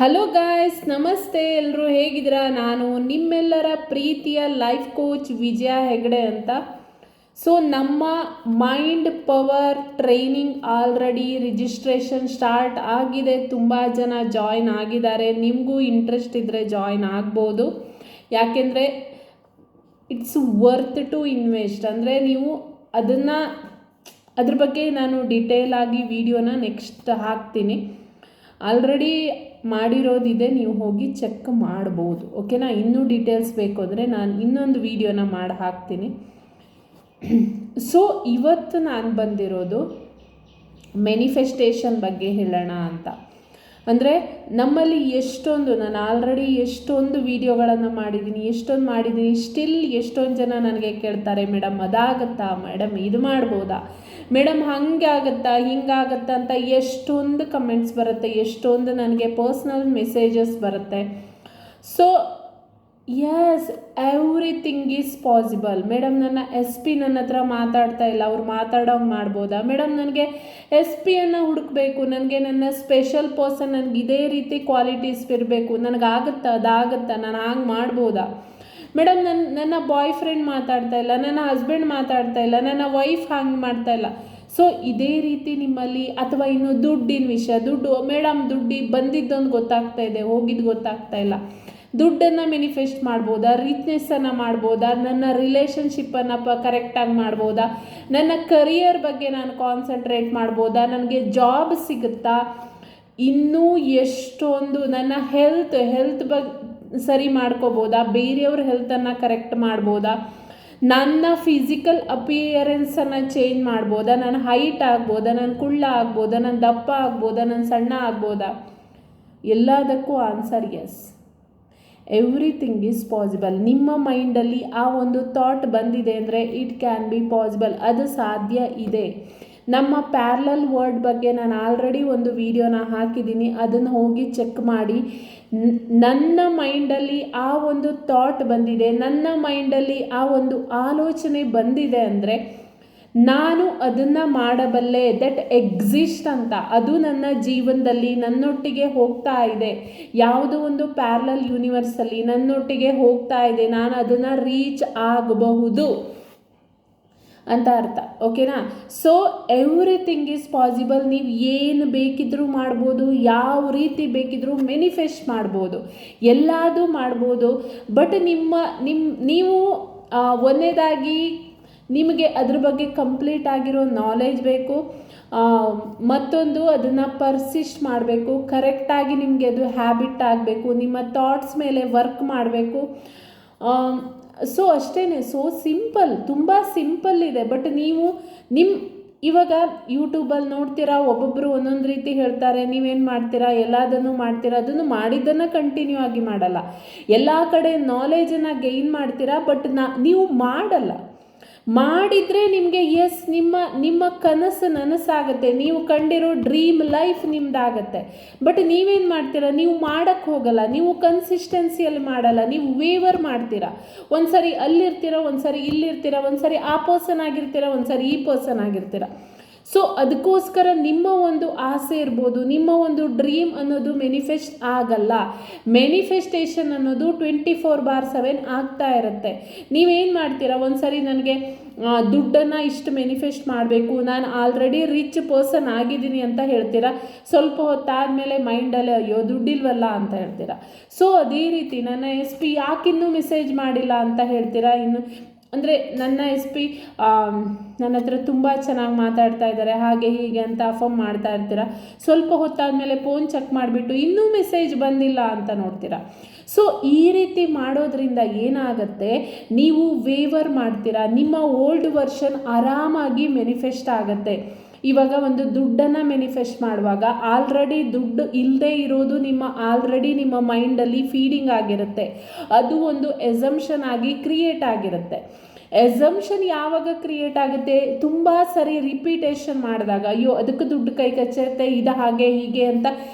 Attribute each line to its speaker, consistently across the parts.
Speaker 1: Hello guys, ನಮಸ್ತೆ. ಎಲ್ಲರೂ ಹೇಗಿದ್ದೀರಾ? ನಾನು ನಿಮ್ಮೆಲ್ಲರ ಪ್ರೀತಿಯ ಲೈಫ್ ಕೋಚ್ ವಿಜಯ ಹೆಗಡೆ ಅಂತ. ಸೊ ನಮ್ಮ mind power training already registration start ಆಗಿದೆ. ತುಂಬ ಜನ ಜಾಯ್ನ್ ಆಗಿದ್ದಾರೆ. ನಿಮಗೂ ಇಂಟ್ರೆಸ್ಟ್ ಇದ್ದರೆ ಜಾಯ್ನ್ ಆಗ್ಬೋದು. ಯಾಕೆಂದರೆ ಇಟ್ಸ್ ವರ್ತ್ ಟು ಇನ್ವೆಸ್ಟ್. ಅಂದರೆ ನೀವು ಅದ್ರ ಬಗ್ಗೆ ನಾನು ಡಿಟೇಲ್ ಆಗಿ ವಿಡಿಯೋನ ನೆಕ್ಸ್ಟ್ ಹಾಕ್ತೀನಿ. ಆಲ್ರೆಡಿ ಮಾಡಿರೋದಿದೆ, ನೀವು ಹೋಗಿ ಚೆಕ್ ಮಾಡ್ಬೋದು. ಓಕೆನಾ? ಇನ್ನೂ ಡೀಟೇಲ್ಸ್ ಬೇಕು ಅಂದರೆ ನಾನು ಇನ್ನೊಂದು ವಿಡಿಯೋನ ಮಾಡಿ ಹಾಕ್ತೀನಿ. ಸೊ ಇವತ್ತು ನಾನು ಬಂದಿರೋದು ಮ್ಯಾನಿಫೆಸ್ಟೇಷನ್ ಬಗ್ಗೆ ಹೇಳೋಣ ಅಂತ. ಅಂದರೆ ನಮ್ಮಲ್ಲಿ ನಾನು ಆಲ್ರೆಡಿ ಎಷ್ಟೊಂದು ವೀಡಿಯೋಗಳನ್ನು ಮಾಡಿದ್ದೀನಿ. ಸ್ಟಿಲ್ ಎಷ್ಟೊಂದು ಜನ ನನಗೆ ಕೇಳ್ತಾರೆ, ಮೇಡಮ್ ಅದಾಗತ್ತಾ, ಮೇಡಮ್ ಇದು ಮಾಡ್ಬೋದಾ, ಮೇಡಮ್ ಹಂಗೆ ಆಗುತ್ತಾ, ಹಿಂಗಾಗತ್ತಾ ಅಂತ ಎಷ್ಟೊಂದು ಕಮೆಂಟ್ಸ್ ಬರುತ್ತೆ, ಎಷ್ಟೊಂದು ನನಗೆ ಪರ್ಸ್ನಲ್ ಮೆಸೇಜಸ್ ಬರುತ್ತೆ. So yes, everything is possible. Madam ನನ್ನ SP ನನ್ನ ಹತ್ರ ಮಾತಾಡ್ತಾ ಇಲ್ಲ, ಅವ್ರು ಮಾತಾಡೋಂಗೆ ಮಾಡ್ಬೋದಾ? ಮೇಡಮ್ ನನಗೆ SP ಹುಡುಕಬೇಕು, ನನಗೆ ನನ್ನ ಸ್ಪೆಷಲ್ ಪರ್ಸನ್, ನನಗೆ ಇದೇ ರೀತಿ ಕ್ವಾಲಿಟೀಸ್ ಇರಬೇಕು, ನನಗಾಗುತ್ತಾ, ಅದಾಗುತ್ತಾ, ನಾನು ಹಂಗೆ ಮಾಡ್ಬೋದಾ? ಮೇಡಮ್ ನನ್ನ ಬಾಯ್ ಫ್ರೆಂಡ್ ಮಾತಾಡ್ತಾ ಇಲ್ಲ, ನನ್ನ ಹಸ್ಬೆಂಡ್ ಮಾತಾಡ್ತಾ ಇಲ್ಲ, ನನ್ನ ವೈಫ್ ಹಂಗೆ ಮಾಡ್ತಾ ಇಲ್ಲ. ಸೊ ಇದೇ ರೀತಿ ನಿಮ್ಮಲ್ಲಿ, ಅಥವಾ ಇನ್ನು ದುಡ್ಡಿನ ವಿಷಯ, ಮೇಡಮ್ ದುಡ್ಡು ಬಂದಿದ್ದೊಂದು ಗೊತ್ತಾಗ್ತಾ ಇದೆ, ಹೋಗಿದ್ದು ಗೊತ್ತಾಗ್ತಾ ಇಲ್ಲ. ದುಡ್ಡನ್ನು ಮ್ಯಾನಿಫೆಸ್ಟ್ ಮಾಡ್ಬೋದಾ? ರಿಚ್ನೆಸ್ಸನ್ನು ಮಾಡ್ಬೋದಾ? ನನ್ನ ರಿಲೇಷನ್ಶಿಪ್ಪನ್ನು ಕರೆಕ್ಟಾಗಿ ಮಾಡ್ಬೋದಾ? ನನ್ನ ಕರಿಯರ್ ಬಗ್ಗೆ ನಾನು ಕಾನ್ಸಂಟ್ರೇಟ್ ಮಾಡ್ಬೋದಾ? ನನಗೆ ಜಾಬ್ ಸಿಗುತ್ತಾ? ಇನ್ನೂ ಎಷ್ಟೊಂದು, ನನ್ನ ಹೆಲ್ತ್ ಬಗ್ಗೆ ಸರಿ ಮಾಡ್ಕೋಬೋದಾ? ಬೇರೆಯವ್ರ ಹೆಲ್ತನ್ನು ಕರೆಕ್ಟ್ ಮಾಡ್ಬೋದಾ? ನನ್ನ ಫಿಸಿಕಲ್ ಅಪಿಯರೆನ್ಸನ್ನು ಚೇಂಜ್ ಮಾಡ್ಬೋದಾ? ನನ್ನ ಹೈಟ್ ಆಗ್ಬೋದಾ? ನನ್ನ ಕುಳ್ಳ ಆಗ್ಬೋದಾ? ನನ್ನ ದಪ್ಪ ಆಗ್ಬೋದಾ? ನನ್ನ ಸಣ್ಣ ಆಗ್ಬೋದಾ? ಎಲ್ಲದಕ್ಕೂ answer yes. Everything is possible. ನಿಮ್ಮ ಮೈಂಡಲ್ಲಿ ಆ ಒಂದು ಥಾಟ್ ಬಂದಿದೆ ಅಂದರೆ ಇಟ್ ಕ್ಯಾನ್ ಬಿ ಪಾಸಿಬಲ್. ಅದು ಸಾಧ್ಯ ಇದೆ. ನಮ್ಮ ಪ್ಯಾರಲಲ್ ವರ್ಲ್ಡ್ ಬಗ್ಗೆ ನಾನು ಆಲ್ರೆಡಿ ಒಂದು ವಿಡಿಯೋನ ಹಾಕಿದ್ದೀನಿ, ಅದನ್ನು ಹೋಗಿ ಚೆಕ್ ಮಾಡಿ. ನನ್ನ ಮೈಂಡಲ್ಲಿ ಆ ಒಂದು ಥಾಟ್ ಬಂದಿದೆ, ನನ್ನ ಮೈಂಡಲ್ಲಿ ಆ ಒಂದು ಆಲೋಚನೆ ಬಂದಿದೆ ಅಂದರೆ ನಾನು ಅದನ್ನು ಮಾಡಬಲ್ಲೆ. ದಟ್ ಎಕ್ಸಿಸ್ಟ್ ಅಂತ, ಅದು ನನ್ನ ಜೀವನದಲ್ಲಿ ನನ್ನೊಟ್ಟಿಗೆ ಹೋಗ್ತಾ ಇದೆ. ಯಾವುದೋ ಒಂದು ಪ್ಯಾರಲಲ್ ಯೂನಿವರ್ಸಲ್ಲಿ ನನ್ನೊಟ್ಟಿಗೆ ಹೋಗ್ತಾ ಇದೆ, ನಾನು ಅದನ್ನು ರೀಚ್ ಆಗಬಹುದು ಅಂತ ಅರ್ಥ. ಓಕೆನಾ? So everything is possible. ನೀವು ಏನು ಬೇಕಿದ್ರೂ ಮಾಡ್ಬೋದು, ಯಾವ ರೀತಿ ಬೇಕಿದ್ರೂ ಮ್ಯಾನಿಫೆಸ್ಟ್ ಮಾಡ್ಬೋದು, ಎಲ್ಲದೂ ಮಾಡ್ಬೋದು. ಬಟ್ ನೀವು ಒಂದನೇದಾಗಿ ನಿಮಗೆ ಅದ್ರ ಬಗ್ಗೆ ಕಂಪ್ಲೀಟ್ ಆಗಿರೋ ನಾಲೆಜ್ ಬೇಕು. ಮತ್ತೊಂದು, ಅದನ್ನು ಪರ್ಸಿಸ್ಟ್ ಮಾಡಬೇಕು, ಕರೆಕ್ಟಾಗಿ ನಿಮಗೆ ಅದು ಹ್ಯಾಬಿಟ್ ಆಗಬೇಕು, ನಿಮ್ಮ ಥಾಟ್ಸ್ ಮೇಲೆ ವರ್ಕ್ ಮಾಡಬೇಕು. ಸೊ ಅಷ್ಟೇ. ಸೊ ಸಿಂಪಲ್, ತುಂಬ ಸಿಂಪಲ್ ಇದೆ. ಬಟ್ ನೀವು ಇವಾಗ ಯೂಟ್ಯೂಬಲ್ಲಿ ನೋಡ್ತೀರಾ, ಒಬ್ಬೊಬ್ಬರು ಒಂದೊಂದು ರೀತಿ ಹೇಳ್ತಾರೆ. ನೀವೇನು ಮಾಡ್ತೀರಾ? ಎಲ್ಲದನ್ನು ಮಾಡ್ತೀರಾ, ಅದನ್ನು ಮಾಡಿದ್ದನ್ನು ಕಂಟಿನ್ಯೂ ಆಗಿ ಮಾಡಲ್ಲ. ಎಲ್ಲ ಕಡೆ ನಾಲೆಜನ್ನು ಗೈನ್ ಮಾಡ್ತೀರಾ, ಬಟ್ ನೀವು ಮಾಡಲ್ಲ. ಮಾಡಿದರೆ ನಿಮಗೆ ಎಸ್, ನಿಮ್ಮ ಕನಸು ನನಸಾಗುತ್ತೆ, ನೀವು ಕಂಡಿರೋ ಡ್ರೀಮ್ ಲೈಫ್ ನಿಮ್ದಾಗತ್ತೆ. ಬಟ್ ನೀವೇನು ಮಾಡ್ತೀರಾ? ನೀವು ಮಾಡೋಕ್ಕೆ ಹೋಗಲ್ಲ, ನೀವು ಕನ್ಸಿಸ್ಟೆನ್ಸಿಯಲ್ಲಿ ಮಾಡಲ್ಲ, ನೀವು ವೇವರ್ ಮಾಡ್ತೀರಾ. ಒಂದು ಸರಿ ಅಲ್ಲಿರ್ತೀರ, ಒಂದು ಸರಿ ಇಲ್ಲಿರ್ತೀರ, ಒಂದು ಸರಿ ಆ ಪರ್ಸನ್ ಆಗಿರ್ತೀರ, ಒಂದು ಸರಿ ಈ ಪರ್ಸನ್ ಆಗಿರ್ತೀರ. ಸೊ ಅದಕ್ಕೋಸ್ಕರ ನಿಮ್ಮ ಒಂದು ಆಸೆ ಇರ್ಬೋದು, ನಿಮ್ಮ ಒಂದು ಡ್ರೀಮ್ ಅನ್ನೋದು ಮ್ಯಾನಿಫೆಸ್ಟ್ ಆಗಲ್ಲ. ಮ್ಯಾನಿಫೆಸ್ಟೇಷನ್ ಅನ್ನೋದು 24/7 ಆಗ್ತಾ ಇರುತ್ತೆ. ನೀವೇನು ಮಾಡ್ತೀರಾ? ಒಂದು ಸರಿ ನನಗೆ ದುಡ್ಡನ್ನು ಇಷ್ಟು ಮ್ಯಾನಿಫೆಸ್ಟ್ ಮಾಡಬೇಕು, ನಾನು ಆಲ್ರೆಡಿ ರಿಚ್ ಪರ್ಸನ್ ಆಗಿದ್ದೀನಿ ಅಂತ ಹೇಳ್ತೀರಾ. ಸ್ವಲ್ಪ ಹೊತ್ತಾದಮೇಲೆ ಮೈಂಡಲ್ಲಿ ಅಯ್ಯೋ ದುಡ್ಡಿಲ್ವಲ್ಲ ಅಂತ ಹೇಳ್ತೀರಾ. ಸೊ ಅದೇ ರೀತಿ ನನ್ನ SP ಯಾಕಿನ್ನೂ ಮೆಸೇಜ್ ಮಾಡಿಲ್ಲ ಅಂತ ಹೇಳ್ತೀರಾ. ಇನ್ನು ಅಂದರೆ ನನ್ನ SP ನನ್ನ ಹತ್ರ ತುಂಬ ಚೆನ್ನಾಗಿ ಮಾತಾಡ್ತಾ ಇದ್ದಾರೆ, ಹಾಗೆ ಹೀಗೆ ಅಂತ ಅಫರ್ಮ್ ಮಾಡ್ತಾ ಇರ್ತೀರ. ಸ್ವಲ್ಪ ಹೊತ್ತಾದಮೇಲೆ ಫೋನ್ ಚೆಕ್ ಮಾಡಿಬಿಟ್ಟು ಇನ್ನೂ ಮೆಸೇಜ್ ಬಂದಿಲ್ಲ ಅಂತ ನೋಡ್ತೀರಾ. ಸೊ ಈ ರೀತಿ ಮಾಡೋದ್ರಿಂದ ಏನಾಗುತ್ತೆ? ನೀವು ವೇವರ್ ಮಾಡ್ತೀರಾ, ನಿಮ್ಮ ಓಲ್ಡ್ ವರ್ಷನ್ ಆರಾಮಾಗಿ ಮ್ಯಾನಿಫೆಸ್ಟ್ ಆಗುತ್ತೆ. ಇವಾಗ ಒಂದು ದುಡ್ಡನ್ನು ಮ್ಯಾನಿಫೆಸ್ಟ್ ಮಾಡುವಾಗ ಆಲ್ರೆಡಿ ದುಡ್ಡು ಇಲ್ಲದೆ ಇರೋದು ನಿಮ್ಮ ಮೈಂಡಲ್ಲಿ ಫೀಡಿಂಗ್ ಆಗಿರುತ್ತೆ. ಅದು ಒಂದು ಎಸಂಪ್ಷನ್ ಆಗಿ ಕ್ರಿಯೇಟ್ ಆಗಿರುತ್ತೆ. ಎಸಂಪ್ಷನ್ ಯಾವಾಗ ಕ್ರಿಯೇಟ್ ಆಗುತ್ತೆ? ತುಂಬ ಸರಿ ರಿಪೀಟೇಷನ್ ಮಾಡಿದಾಗ, ಅಯ್ಯೋ ಅದಕ್ಕೆ ದುಡ್ಡು ಕೈ ಕಚ್ಚುತ್ತೆ, ಇದು ಹಾಗೆ ಹೀಗೆ ಅಂತ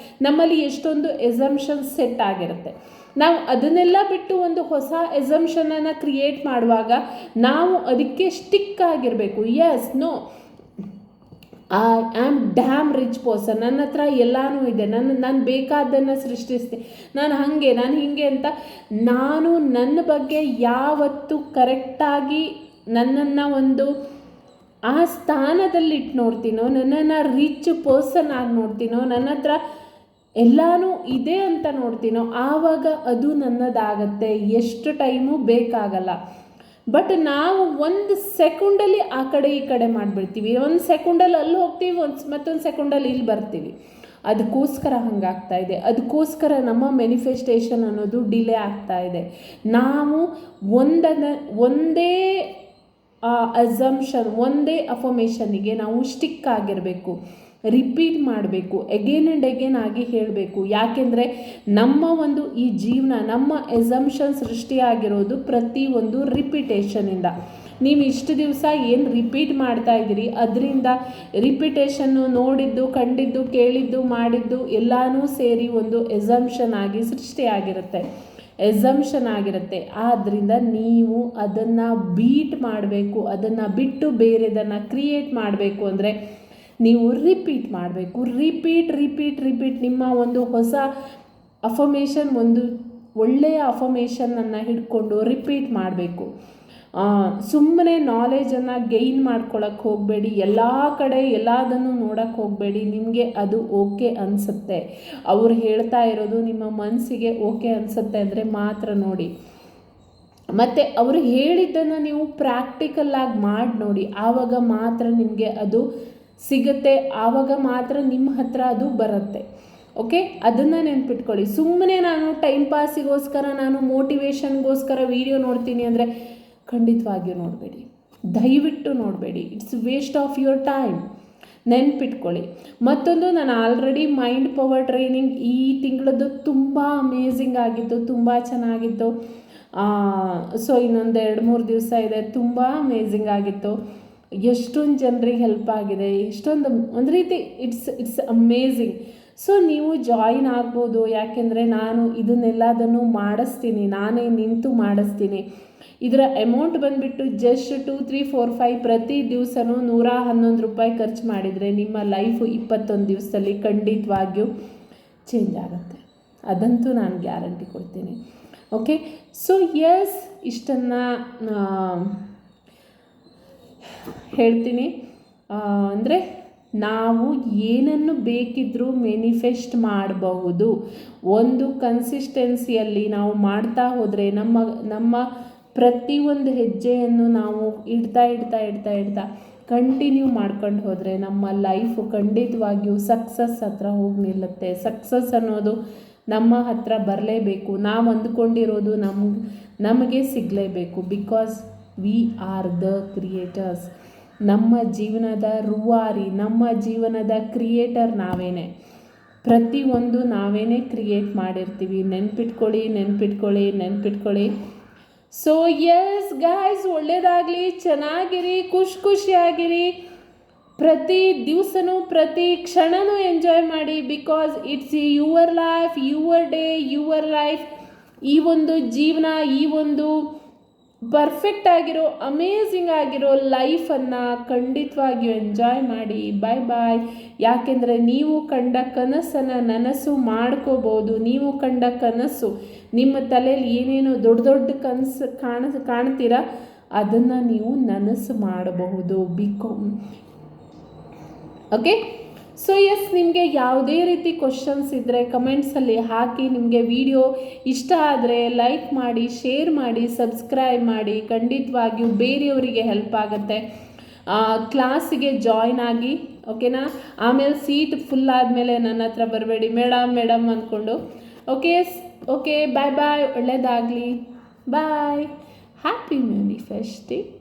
Speaker 1: ನಮ್ಮಲ್ಲಿ ಎಷ್ಟೊಂದು ಎಸಂಪ್ಷನ್ಸ್ ಸೆಟ್ ಆಗಿರುತ್ತೆ. ನಾವು ಅದನ್ನೆಲ್ಲ ಬಿಟ್ಟು ಒಂದು ಹೊಸ ಎಸಂಪ್ಷನನ್ನು ಕ್ರಿಯೇಟ್ ಮಾಡುವಾಗ ನಾವು ಅದಕ್ಕೆ ಸ್ಟಿಕ್ ಆಗಿರಬೇಕು. Yes, no, I am damn rich person, ನನ್ನ ಹತ್ರ ಎಲ್ಲನೂ ಇದೆ, ನಾನು ಬೇಕಾದ್ದನ್ನು ಸೃಷ್ಟಿಸ್ತೀನಿ, ನಾನು ಹಾಗೆ ನಾನು ಹೀಗೆ ಅಂತ ನಾನು ನನ್ನ ಬಗ್ಗೆ ಯಾವತ್ತು ಕರೆಕ್ಟಾಗಿ ನನ್ನನ್ನು ಒಂದು ಆ ಸ್ಥಾನದಲ್ಲಿ ಇಟ್ಟು ನೋಡ್ತೀನೋ, ನನ್ನನ್ನು ರಿಚ್ ಪರ್ಸನ್ ಆಗಿ ನೋಡ್ತೀನೋ, ನನ್ನ ಹತ್ರ ಎಲ್ಲನೂ ಇದೆ ಅಂತ ನೋಡ್ತೀನೋ, ಆವಾಗ ಅದು ನನ್ನದಾಗತ್ತೆ. ಎಷ್ಟು ಟೈಮು ಬೇಕಾಗಲ್ಲ. ಬಟ್ ನಾವು ಒಂದು ಸೆಕೆಂಡಲ್ಲಿ ಆ ಕಡೆ ಈ ಕಡೆ ಮಾಡಿಬಿಡ್ತೀವಿ, ಒಂದು ಸೆಕೆಂಡಲ್ಲಿ ಅಲ್ಲಿ ಹೋಗ್ತೀವಿ, ಮತ್ತೊಂದು ಸೆಕೆಂಡಲ್ಲಿ ಇಲ್ಲಿ ಬರ್ತೀವಿ. ಅದಕ್ಕೋಸ್ಕರ ಹಂಗಾಗ್ತಾ ಇದೆ. ಅದಕ್ಕೋಸ್ಕರ ನಮ್ಮ ಮ್ಯಾನಿಫೆಸ್ಟೇಷನ್ ಅನ್ನೋದು ಡಿಲೇ ಆಗ್ತಾ ಇದೆ. ನಾವು ಒಂದೇ ಅಸಂಪ್ಷನ್, ಒಂದೇ ಅಫರ್ಮೇಷನ್ನಿಗೆ ನಾವು ಸ್ಟಿಕ್ ಆಗಿರಬೇಕು, ರಿಪೀಟ್ ಮಾಡಬೇಕು, ಎಗೇನ್ ಆ್ಯಂಡ್ ಎಗೇನ್ ಆಗಿ ಹೇಳಬೇಕು. ಯಾಕೆಂದರೆ ನಮ್ಮ ಒಂದು ಈ ಜೀವನ, ನಮ್ಮ ಎಸಂಪ್ಷನ್ ಸೃಷ್ಟಿಯಾಗಿರೋದು ಪ್ರತಿಯೊಂದು ರಿಪಿಟೇಷನಿಂದ. ನೀವು ಇಷ್ಟು ದಿವಸ ಏನು ರಿಪೀಟ್ ಮಾಡ್ತಾ ಇದ್ದೀರಿ, ಅದರಿಂದ ರಿಪಿಟೇಷನ್ನು ನೋಡಿದ್ದು, ಕಂಡಿದ್ದು, ಕೇಳಿದ್ದು, ಮಾಡಿದ್ದು ಎಲ್ಲನೂ ಸೇರಿ ಒಂದು ಎಸಂಪ್ಷನ್ ಆಗಿ ಸೃಷ್ಟಿಯಾಗಿರುತ್ತೆ, ಎಸಂಪ್ಷನ್ ಆಗಿರುತ್ತೆ. ಆದ್ದರಿಂದ ನೀವು ಅದನ್ನು ಬೀಟ್ ಮಾಡಬೇಕು, ಅದನ್ನು ಬಿಟ್ಟು ಬೇರೆದನ್ನು ಕ್ರಿಯೇಟ್ ಮಾಡಬೇಕು ಅಂದರೆ ನೀವು ರಿಪೀಟ್ ಮಾಡಬೇಕು. ರಿಪೀಟ್ ನಿಮ್ಮ ಒಂದು ಹೊಸ ಅಫರ್ಮೇಷನ್, ಒಂದು ಒಳ್ಳೆಯ ಅಫರ್ಮೇಷನನ್ನು ಹಿಡ್ಕೊಂಡು ರಿಪೀಟ್ ಮಾಡಬೇಕು. ಸುಮ್ಮನೆ ನಾಲೆಜನ್ನು ಗೈನ್ ಮಾಡ್ಕೊಳ್ಳೋಕ್ಕೆ ಹೋಗಬೇಡಿ, ಎಲ್ಲ ಕಡೆ ಎಲ್ಲದನ್ನು ನೋಡೋಕ್ಕೆ ಹೋಗಬೇಡಿ. ನಿಮಗೆ ಅದು ಓಕೆ ಅನಿಸುತ್ತೆ, ಅವ್ರು ಹೇಳ್ತಾ ಇರೋದು ನಿಮ್ಮ ಮನಸ್ಸಿಗೆ ಓಕೆ ಅನಿಸುತ್ತೆ ಅಂದರೆ ಮಾತ್ರ ನೋಡಿ. ಮತ್ತು ಅವರು ಹೇಳಿದ್ದನ್ನು ನೀವು ಪ್ರಾಕ್ಟಿಕಲ್ಲಾಗಿ ಮಾಡಿ ನೋಡಿ, ಆವಾಗ ಮಾತ್ರ ನಿಮಗೆ ಅದು ಸಿಗುತ್ತೆ, ಆವಾಗ ಮಾತ್ರ ನಿಮ್ಮ ಹತ್ರ ಅದು ಬರುತ್ತೆ. ಓಕೆ, ಅದನ್ನು ನೆನ್ಪಿಟ್ಕೊಳ್ಳಿ. ಸುಮ್ಮನೆ ನಾನು ಟೈಮ್ ಪಾಸಿಗೋಸ್ಕರ, ನಾನು ಮೋಟಿವೇಶನ್ಗೋಸ್ಕರ ವೀಡಿಯೋ ನೋಡ್ತೀನಿ ಅಂದರೆ ಖಂಡಿತವಾಗಿಯೂ ನೋಡಬೇಡಿ, ದಯವಿಟ್ಟು ನೋಡಬೇಡಿ. It's waste of your time. ನೆನ್ಪಿಟ್ಕೊಳ್ಳಿ. ಮತ್ತೊಂದು, ನಾನು ಆಲ್ರೆಡಿ ಮೈಂಡ್ ಪವರ್ ಟ್ರೈನಿಂಗ್ ಈ ತಿಂಗಳದ್ದು ತುಂಬ ಅಮೇಝಿಂಗ್ ಆಗಿತ್ತು, ತುಂಬ ಚೆನ್ನಾಗಿತ್ತು. ಸೊ ಇನ್ನೊಂದು 2-3 ದಿವಸ ಇದೆ, ತುಂಬ ಅಮೇಝಿಂಗ್ ಆಗಿತ್ತು. ಎಷ್ಟೊಂದು ಜನರಿಗೆ ಹೆಲ್ಪ್ ಆಗಿದೆ, ಎಷ್ಟೊಂದು ಒಂದು ರೀತಿ ಇಟ್ಸ್ ಅಮೇಝಿಂಗ್. ಸೊ ನೀವು ಜಾಯಿನ್ ಆಗ್ಬೋದು. ಯಾಕೆಂದರೆ ನಾನು ಇದನ್ನೆಲ್ಲದನ್ನು ಮಾಡಿಸ್ತೀನಿ, ನಾನೇ ನಿಂತು ಮಾಡಿಸ್ತೀನಿ. ಇದರ ಅಮೌಂಟ್ ಬಂದುಬಿಟ್ಟು ಜಸ್ಟ್ 2, 3, 4, 5 ಪ್ರತಿ ದಿವಸನೂ $111 ಖರ್ಚು ಮಾಡಿದರೆ ನಿಮ್ಮ ಲೈಫು 21 ದಿವಸದಲ್ಲಿ ಖಂಡಿತವಾಗಿಯೂ ಚೇಂಜ್ ಆಗುತ್ತೆ. ಅದಂತೂ ನಾನು ಗ್ಯಾರಂಟಿ ಕೊಡ್ತೀನಿ. ಓಕೆ, ಸೊ ಎಸ್, ಇಷ್ಟನ್ನು ಹೇಳ್ತೀನಿ. ಅಂದರೆ ನಾವು ಏನನ್ನು ಬೇಕಿದ್ದರೂ ಮ್ಯಾನಿಫೆಸ್ಟ್ ಮಾಡಬಹುದು. ಒಂದು ಕನ್ಸಿಸ್ಟೆನ್ಸಿಯಲ್ಲಿ ನಾವು ಮಾಡ್ತಾ ಹೋದರೆ ನಮ್ಮ ಪ್ರತಿಯೊಂದು ಹೆಜ್ಜೆಯನ್ನು ನಾವು ಇಡ್ತಾ ಕಂಟಿನ್ಯೂ ಮಾಡ್ಕೊಂಡು ಹೋದರೆ ನಮ್ಮ ಲೈಫು ಖಂಡಿತವಾಗಿಯೂ ಸಕ್ಸಸ್ ಹತ್ರ ಹೋಗಿ ನಿಲ್ಲುತ್ತೆ. ಸಕ್ಸಸ್ ಅನ್ನೋದು ನಮ್ಮ ಹತ್ರ ಬರಲೇಬೇಕು. ನಾವು ಅಂದ್ಕೊಂಡಿರೋದು ನಮಗೆ ಸಿಗಲೇಬೇಕು. Because we are the creators. ನಮ್ಮ ಜೀವನದ ರೂವಾರಿ, ನಮ್ಮ ಜೀವನದ ಕ್ರಿಯೇಟರ್ ನಾವೇನೆ. ಪ್ರತಿಯೊಂದು ನಾವೇನೇ ಕ್ರಿಯೇಟ್ ಮಾಡಿರ್ತೀವಿ. ನೆನ್ಪಿಟ್ಕೊಳ್ಳಿ. ಸೊ ಎಸ್ ಗಾಯ್ಸ್, ಒಳ್ಳೆಯದಾಗಲಿ, ಚೆನ್ನಾಗಿರಿ, ಖುಷಿಯಾಗಿರಿ. ಪ್ರತಿ ದಿವಸನೂ ಪ್ರತಿ ಕ್ಷಣನೂ ಎಂಜಾಯ್ ಮಾಡಿ. Because it's your life, your day, your life. ಈ ಒಂದು ಜೀವನ, ಈ ಒಂದು ಪರ್ಫೆಕ್ಟ್ ಆಗಿರೋ, ಅಮೇಝಿಂಗ್ ಆಗಿರೋ ಲೈಫನ್ನು ಖಂಡಿತವಾಗಿಯೂ ಎಂಜಾಯ್ ಮಾಡಿ. ಬಾಯ್. ಯಾಕೆಂದರೆ ನೀವು ಕಂಡ ಕನಸನ್ನು ನನಸು ಮಾಡ್ಕೋಬೋದು. ನೀವು ಕಂಡ ಕನಸು, ನಿಮ್ಮ ತಲೆಯಲ್ಲಿ ಏನೇನೋ ದೊಡ್ಡ ಕನಸು ಕಾಣ್ತೀರಾ, ಅದನ್ನು ನೀವು ನನಸು ಮಾಡಬಹುದು. ಓಕೆ, ಸೊ ಎಸ್, ನಿಮಗೆ ಯಾವುದೇ ರೀತಿ ಕ್ವಶನ್ಸ್ ಇದ್ದರೆ ಕಮೆಂಟ್ಸಲ್ಲಿ ಹಾಕಿ. ನಿಮಗೆ ವಿಡಿಯೋ ಇಷ್ಟ ಆದರೆ ಲೈಕ್ ಮಾಡಿ, ಶೇರ್ ಮಾಡಿ, ಸಬ್ಸ್ಕ್ರೈಬ್ ಮಾಡಿ. ಖಂಡಿತವಾಗಿಯೂ ಬೇರೆಯವರಿಗೆ ಹೆಲ್ಪ್ ಆಗುತ್ತೆ. ಕ್ಲಾಸಿಗೆ ಜಾಯ್ನ್ ಆಗಿ, ಓಕೆನಾ? ಆಮೇಲೆ ಸೀಟ್ ಫುಲ್ ಆದಮೇಲೆ ನನ್ನ ಹತ್ರ ಬರಬೇಡಿ, ಮೇಡಮ್ ಅಂದ್ಕೊಂಡು. ಓಕೆ, ಬಾಯ್. ಒಳ್ಳೆಯದಾಗಲಿ, ಬಾಯ್. Happy manifesting.